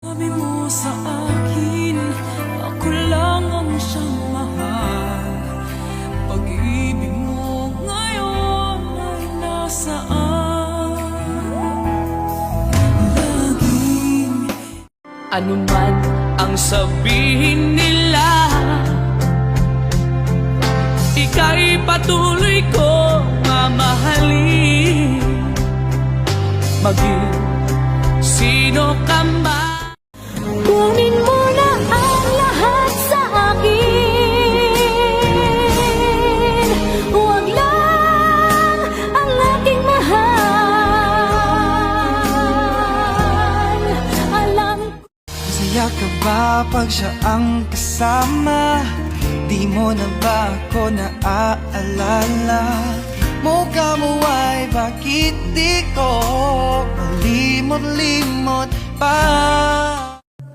Sabi mo sa akin, ako lang ang siyang mahal. Pag-ibig mo ngayon ay nasaan? Laging anuman ang sabihin nila, ika'y patuloy ko mamahalin. Maging sino ka man, kunin mo na ang lahat sa akin. Huwag lang ang aking mahal. Alam Masaya ka ba pag siya ang kasama? Di mo na ba ako naaalala? Mukha mo ay bakit di ko malimot-limot pa?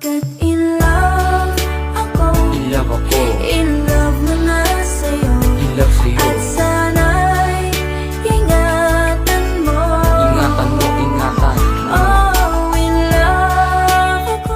Kat in love ako, In love ako, in love na nga sa'yo. in love sa'yo. At sana'y ingatan mo. Ingatan mo, ingatan. Oh, in love ako.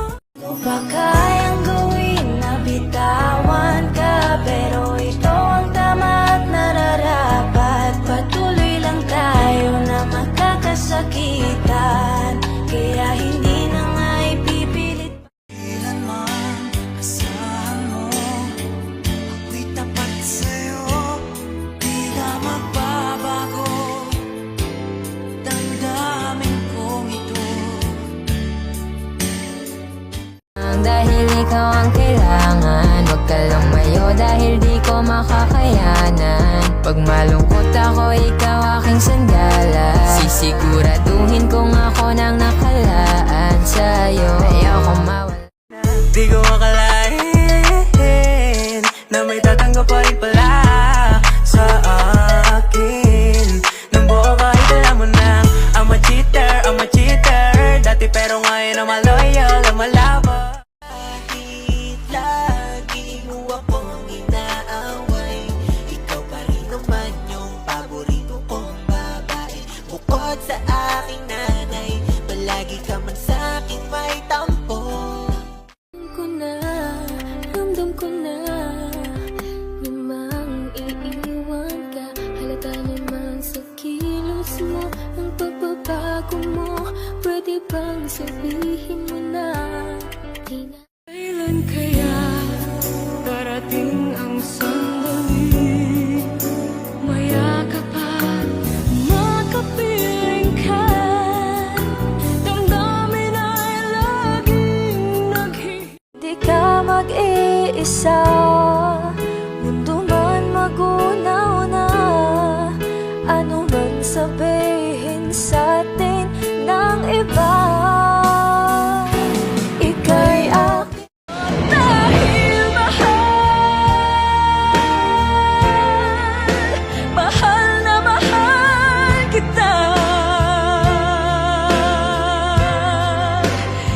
Ba kayang gawin na bitawan ka? Pero ito ang tama at nararapat. Patuloy lang tayo na magkakasakitan. Kaya hindi na nga ipipilit. Kailanman asahan mo, ako'y tapat sa'yo. Di na magbabago, damdamin kong ito. Dahil ikaw ang kailangan, huwag ka lumayo dahil di ko makakayanan. Pag malungkot ako, ikaw aking sandala. Sisiguraduhin kong ako nang nakalaan sa'yo. Ayoko mawala. Di ko akalain na may tatanggap pa rin pala sa akin. Nang buo kahit alam mo na I'm a cheater dati pero ngayon I'm a loyal, I'm a lover. Kahit lagi mo akong inaaway, ikaw pa rin naman yung paborito kong babae. Bukod sa aking nanay, palagi ka man sa'king may tampo. Ramdam ko na namang iiwan ka. Halata naman sa kilos mo, ang pagbabago mo. Pwede bang sabihin mo na di na? kailan kaya darating ang sandali? Mayakap at makapiling ka, damdamin ay laging Di ka mag-iisa, mundo man magunaw-na. Ano man sabihin sa'tin ng iba, ika'y akin dahil mahal na mahal kita.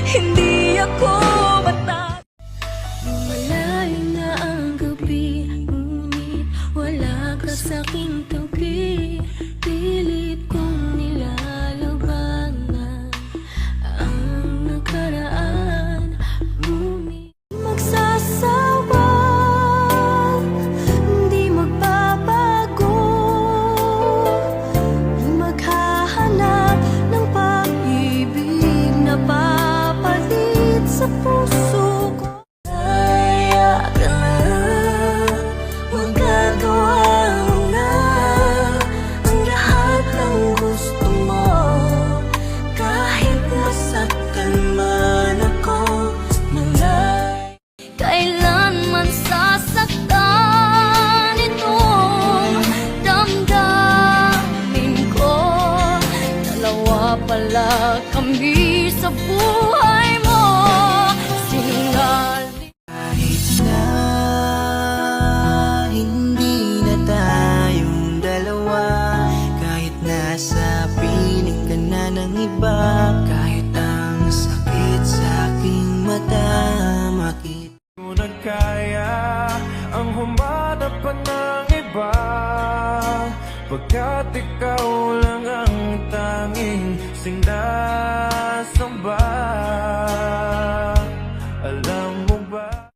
Hindi ako mata. Malayo na ang gabi, ngunit wala ka sa'king tabi. Pilit kong nilalabanan ang nakaraan, ngunit magsasawa, hindi magbabago. Maghahanap ng pag-ibig na papalit sa puso ko. Kaya ka na, magagawa mo na ang lahat ng gusto mo. Kahit masaktan man ako, malay. Kailanman sasaktan itong damdamin ko. Dalawa pala kami sa buhay mo. Sinungaling. Kahit na hindi na tayong dalawa, kahit nasa piling ka na ng iba, kahit ang sakit sa aking mata makita mo na kaya ang humadap pa ng iba, pagkat ikaw lang ang tanging sinasamba. ba?